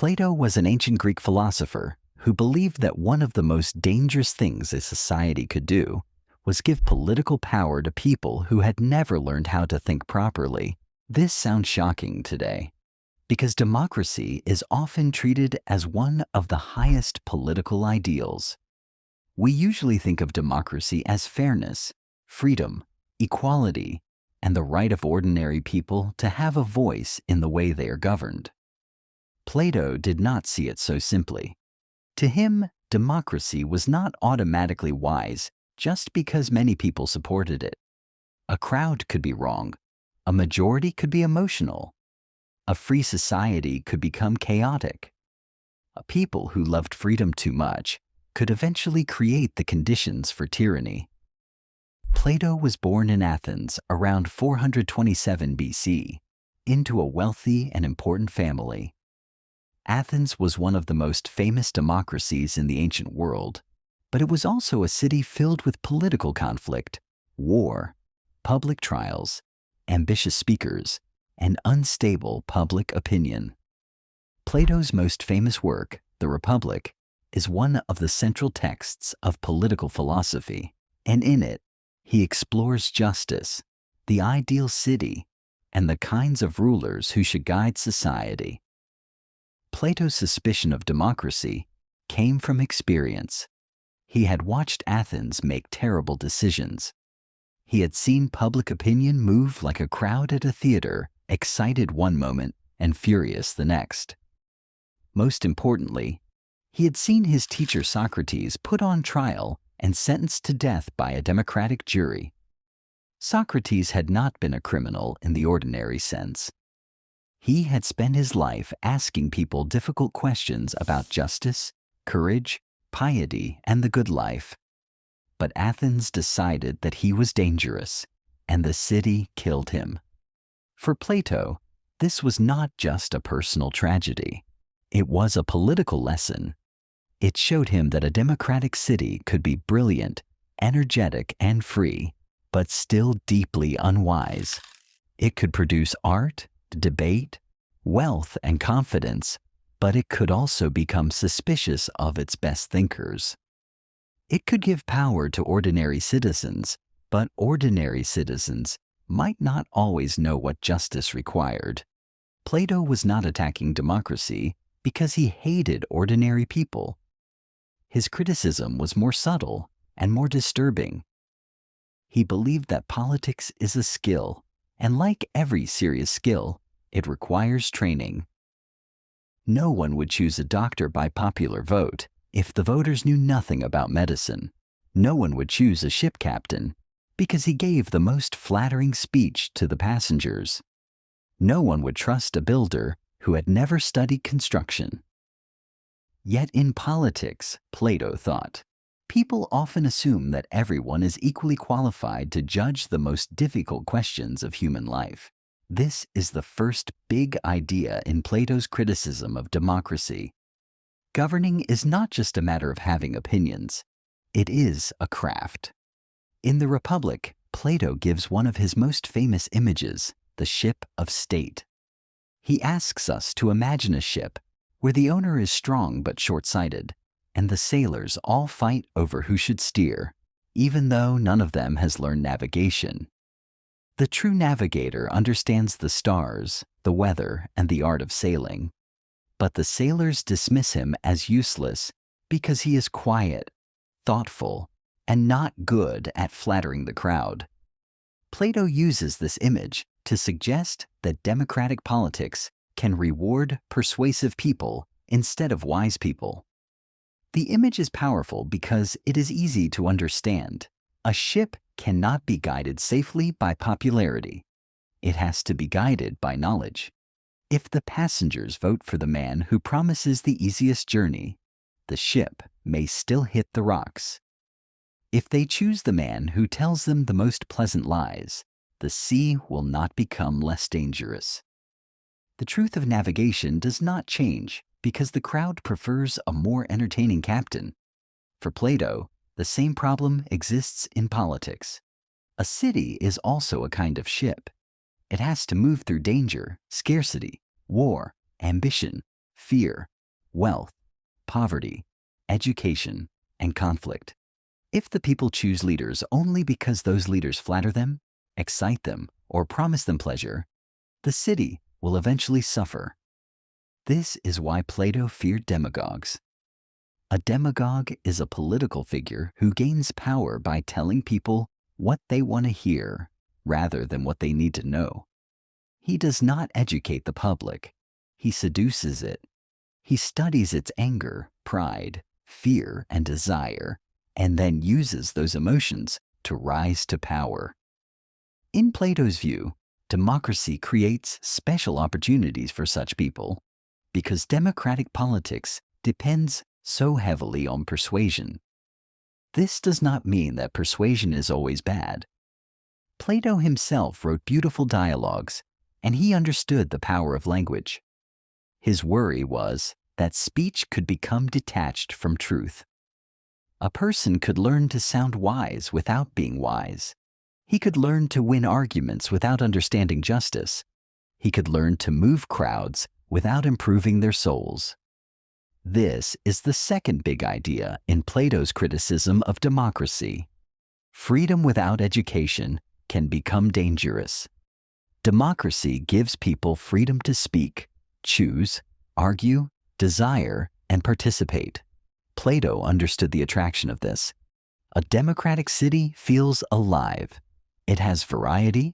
Plato was an ancient Greek philosopher who believed that one of the most dangerous things a society could do was give political power to people who had never learned how to think properly. This sounds shocking today, because democracy is often treated as one of the highest political ideals. We usually think of democracy as fairness, freedom, equality, and the right of ordinary people to have a voice in the way they are governed. Plato did not see it so simply. To him, democracy was not automatically wise just because many people supported it. A crowd could be wrong. A majority could be emotional. A free society could become chaotic. A people who loved freedom too much could eventually create the conditions for tyranny. Plato was born in Athens around 427 BC into a wealthy and important family. Athens was one of the most famous democracies in the ancient world, but it was also a city filled with political conflict, war, public trials, ambitious speakers, and unstable public opinion. Plato's most famous work, The Republic, is one of the central texts of political philosophy, and in it, he explores justice, the ideal city, and the kinds of rulers who should guide society. Plato's suspicion of democracy came from experience. He had watched Athens make terrible decisions. He had seen public opinion move like a crowd at a theater, excited one moment and furious the next. Most importantly, he had seen his teacher Socrates put on trial and sentenced to death by a democratic jury. Socrates had not been a criminal in the ordinary sense. He had spent his life asking people difficult questions about justice, courage, piety, and the good life. But Athens decided that he was dangerous, and the city killed him. For Plato, this was not just a personal tragedy. It was a political lesson. It showed him that a democratic city could be brilliant, energetic, and free, but still deeply unwise. It could produce art, debate, wealth, and confidence, but it could also become suspicious of its best thinkers. It could give power to ordinary citizens, but ordinary citizens might not always know what justice required. Plato was not attacking democracy because he hated ordinary people. His criticism was more subtle and more disturbing. He believed that politics is a skill, and like every serious skill, it requires training. No one would choose a doctor by popular vote if the voters knew nothing about medicine. No one would choose a ship captain because he gave the most flattering speech to the passengers. No one would trust a builder who had never studied construction. Yet in politics, Plato thought, people often assume that everyone is equally qualified to judge the most difficult questions of human life. This is the first big idea in Plato's criticism of democracy. Governing is not just a matter of having opinions. It is a craft. In The Republic, Plato gives one of his most famous images, the ship of state. He asks us to imagine a ship where the owner is strong but short-sighted, and the sailors all fight over who should steer, even though none of them has learned navigation. The true navigator understands the stars, the weather, and the art of sailing. But the sailors dismiss him as useless because he is quiet, thoughtful, and not good at flattering the crowd. Plato uses this image to suggest that democratic politics can reward persuasive people instead of wise people. The image is powerful because it is easy to understand. A ship cannot be guided safely by popularity. It has to be guided by knowledge. If the passengers vote for the man who promises the easiest journey, the ship may still hit the rocks. If they choose the man who tells them the most pleasant lies, the sea will not become less dangerous. The truth of navigation does not change because the crowd prefers a more entertaining captain. For Plato, the same problem exists in politics. A city is also a kind of ship. It has to move through danger, scarcity, war, ambition, fear, wealth, poverty, education, and conflict. If the people choose leaders only because those leaders flatter them, excite them, or promise them pleasure, the city will eventually suffer. This is why Plato feared demagogues. A demagogue is a political figure who gains power by telling people what they want to hear rather than what they need to know. He does not educate the public. He seduces it. He studies its anger, pride, fear, and desire, and then uses those emotions to rise to power. In Plato's view, democracy creates special opportunities for such people because democratic politics depends so heavily on persuasion. This does not mean that persuasion is always bad. Plato himself wrote beautiful dialogues, and he understood the power of language. His worry was that speech could become detached from truth. A person could learn to sound wise without being wise. He could learn to win arguments without understanding justice. He could learn to move crowds without improving their souls. This is the second big idea in Plato's criticism of democracy. Freedom without education can become dangerous. Democracy gives people freedom to speak, choose, argue, desire, and participate. Plato understood the attraction of this. A democratic city feels alive. It has variety,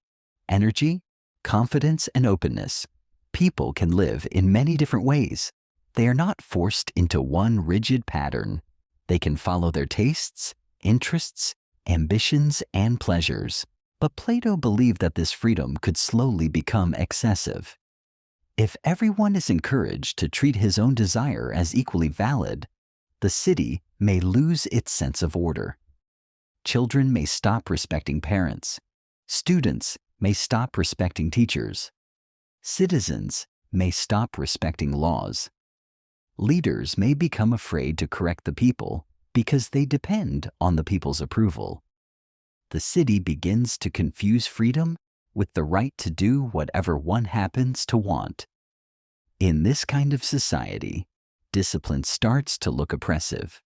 energy, confidence, and openness. People can live in many different ways. They are not forced into one rigid pattern. They can follow their tastes, interests, ambitions, and pleasures. But Plato believed that this freedom could slowly become excessive. If everyone is encouraged to treat his own desire as equally valid, the city may lose its sense of order. Children may stop respecting parents. Students may stop respecting teachers. Citizens may stop respecting laws. Leaders may become afraid to correct the people because they depend on the people's approval. The city begins to confuse freedom with the right to do whatever one happens to want. In this kind of society, discipline starts to look oppressive.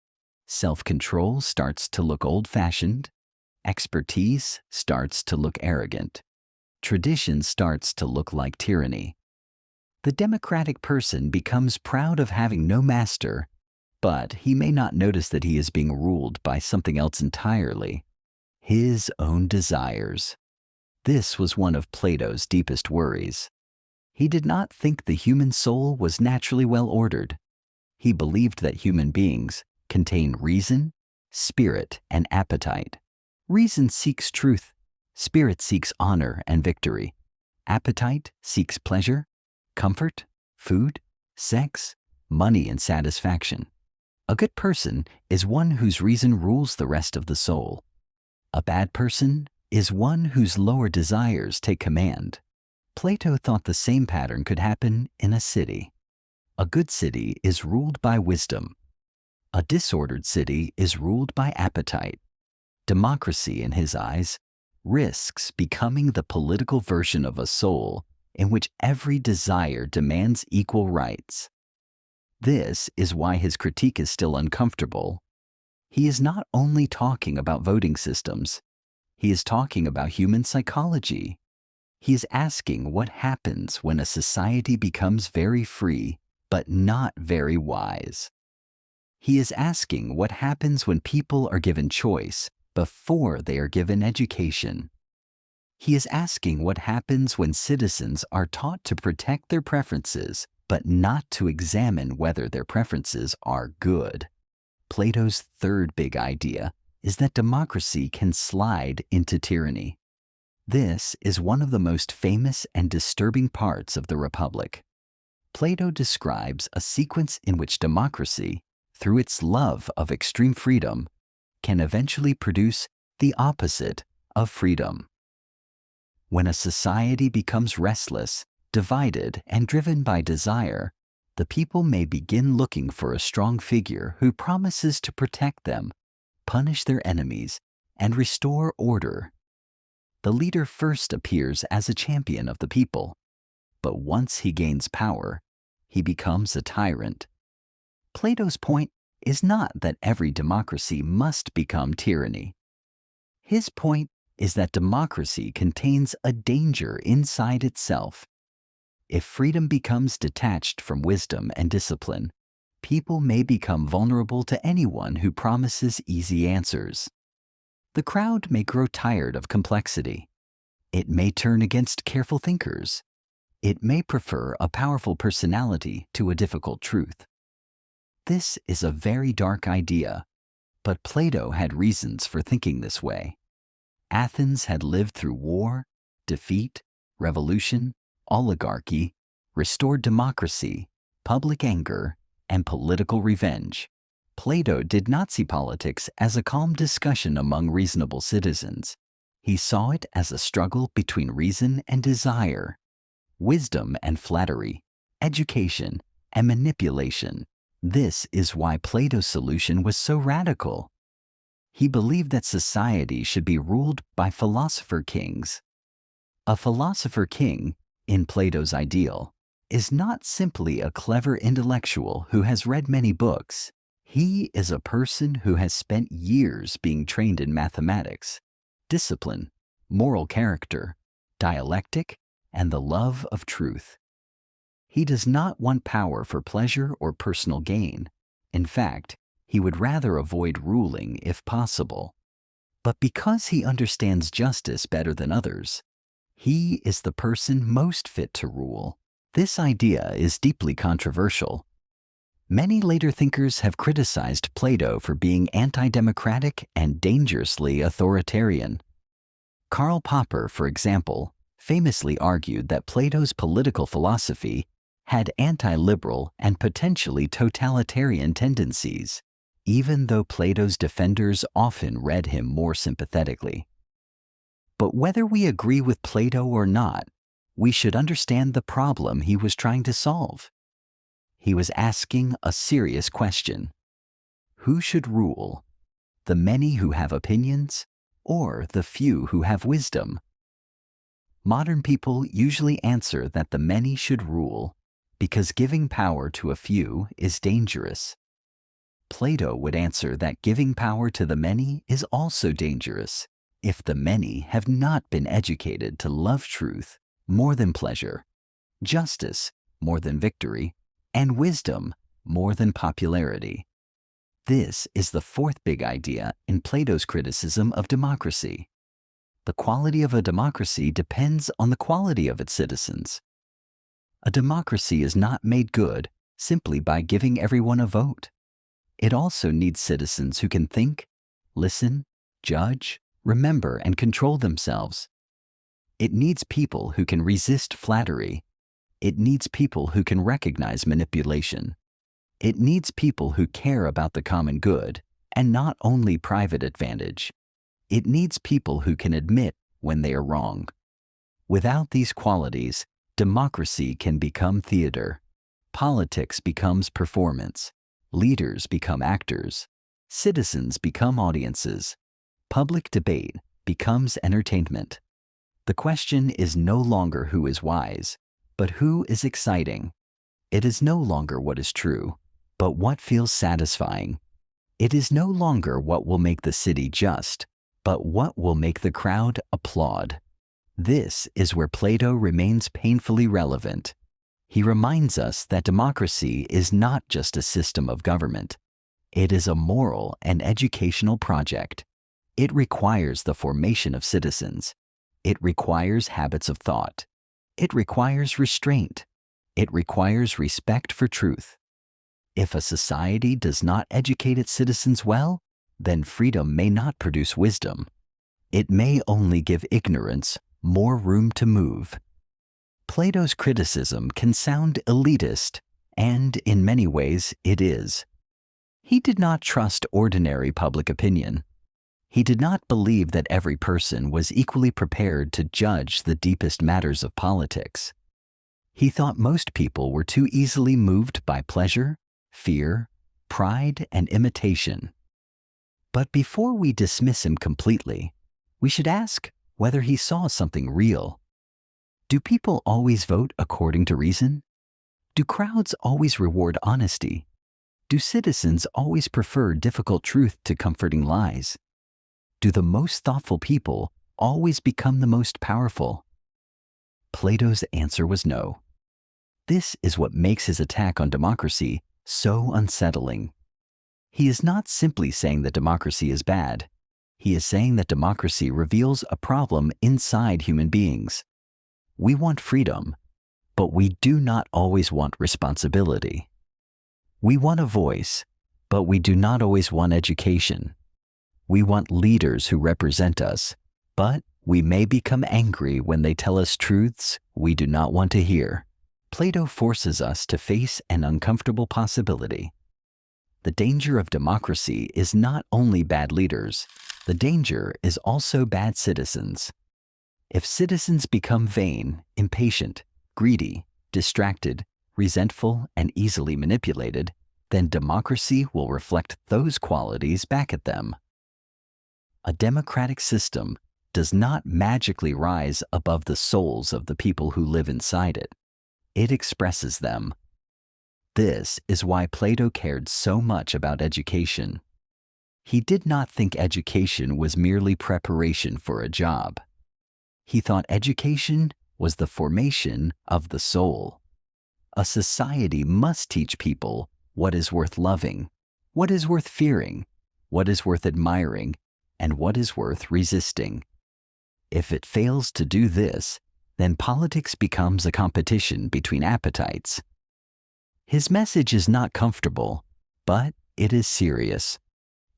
Self-control starts to look old-fashioned. Expertise starts to look arrogant. Tradition starts to look like tyranny. The democratic person becomes proud of having no master, but he may not notice that he is being ruled by something else entirely, his own desires. This was one of Plato's deepest worries. He did not think the human soul was naturally well ordered. He believed that human beings contain reason, spirit, and appetite. Reason seeks truth. Spirit seeks honor and victory. Appetite seeks pleasure, comfort, food, sex, money, and satisfaction. A good person is one whose reason rules the rest of the soul. A bad person is one whose lower desires take command. Plato thought the same pattern could happen in a city. A good city is ruled by wisdom. A disordered city is ruled by appetite. Democracy, in his eyes, risks becoming the political version of a soul in which every desire demands equal rights. This is why his critique is still uncomfortable. He is not only talking about voting systems, he is talking about human psychology. He is asking what happens when a society becomes very free, but not very wise. He is asking what happens when people are given choice before they are given education. He is asking what happens when citizens are taught to protect their preferences, but not to examine whether their preferences are good. Plato's third big idea is that democracy can slide into tyranny. This is one of the most famous and disturbing parts of the Republic. Plato describes a sequence in which democracy, through its love of extreme freedom, can eventually produce the opposite of freedom. When a society becomes restless, divided, and driven by desire, the people may begin looking for a strong figure who promises to protect them, punish their enemies, and restore order. The leader first appears as a champion of the people, but once he gains power, he becomes a tyrant. Plato's point is not that every democracy must become tyranny. His point is that democracy contains a danger inside itself. If freedom becomes detached from wisdom and discipline, people may become vulnerable to anyone who promises easy answers. The crowd may grow tired of complexity. It may turn against careful thinkers. It may prefer a powerful personality to a difficult truth. This is a very dark idea, but Plato had reasons for thinking this way. Athens had lived through war, defeat, revolution, oligarchy, restored democracy, public anger, and political revenge. Plato did not see politics as a calm discussion among reasonable citizens. He saw it as a struggle between reason and desire, wisdom and flattery, education and manipulation. This is why Plato's solution was so radical. He believed that society should be ruled by philosopher kings. A philosopher king, in Plato's ideal, is not simply a clever intellectual who has read many books. He is a person who has spent years being trained in mathematics, discipline, moral character, dialectic, and the love of truth. He does not want power for pleasure or personal gain. In fact, he would rather avoid ruling if possible. But because he understands justice better than others, he is the person most fit to rule. This idea is deeply controversial. Many later thinkers have criticized Plato for being anti-democratic and dangerously authoritarian. Karl Popper, for example, famously argued that Plato's political philosophy had anti-liberal and potentially totalitarian tendencies, even though Plato's defenders often read him more sympathetically. But whether we agree with Plato or not, we should understand the problem he was trying to solve. He was asking a serious question. Who should rule? The many who have opinions, or the few who have wisdom? Modern people usually answer that the many should rule because giving power to a few is dangerous. Plato would answer that giving power to the many is also dangerous if the many have not been educated to love truth more than pleasure, justice more than victory, and wisdom more than popularity. This is the fourth big idea in Plato's criticism of democracy. The quality of a democracy depends on the quality of its citizens. A democracy is not made good simply by giving everyone a vote. It also needs citizens who can think, listen, judge, remember, and control themselves. It needs people who can resist flattery. It needs people who can recognize manipulation. It needs people who care about the common good and not only private advantage. It needs people who can admit when they are wrong. Without these qualities, democracy can become theater. Politics becomes performance. Leaders become actors. Citizens become audiences. Public debate becomes entertainment. The question is no longer who is wise, but who is exciting. It is no longer what is true, but what feels satisfying. It is no longer what will make the city just, but what will make the crowd applaud. This is where Plato remains painfully relevant. He reminds us that democracy is not just a system of government. It is a moral and educational project. It requires the formation of citizens. It requires habits of thought. It requires restraint. It requires respect for truth. If a society does not educate its citizens well, then freedom may not produce wisdom. It may only give ignorance more room to move. Plato's criticism can sound elitist, and in many ways it is. He did not trust ordinary public opinion. He did not believe that every person was equally prepared to judge the deepest matters of politics. He thought most people were too easily moved by pleasure, fear, pride, and imitation. But before we dismiss him completely, we should ask whether he saw something real. Do people always vote according to reason? Do crowds always reward honesty? Do citizens always prefer difficult truth to comforting lies? Do the most thoughtful people always become the most powerful? Plato's answer was no. This is what makes his attack on democracy so unsettling. He is not simply saying that democracy is bad. He is saying that democracy reveals a problem inside human beings. We want freedom, but we do not always want responsibility. We want a voice, but we do not always want education. We want leaders who represent us, but we may become angry when they tell us truths we do not want to hear. Plato forces us to face an uncomfortable possibility. The danger of democracy is not only bad leaders, the danger is also bad citizens. If citizens become vain, impatient, greedy, distracted, resentful, and easily manipulated, then democracy will reflect those qualities back at them. A democratic system does not magically rise above the souls of the people who live inside it. It expresses them. This is why Plato cared so much about education. He did not think education was merely preparation for a job. He thought education was the formation of the soul. A society must teach people what is worth loving, what is worth fearing, what is worth admiring, and what is worth resisting. If it fails to do this, then politics becomes a competition between appetites. His message is not comfortable, but it is serious.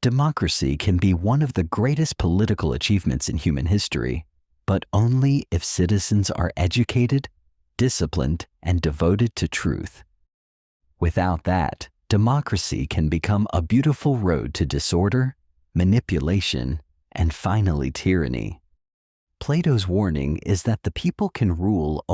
Democracy can be one of the greatest political achievements in human history, but only if citizens are educated, disciplined, and devoted to truth. Without that, democracy can become a beautiful road to disorder, manipulation, and finally tyranny. Plato's warning is that the people can rule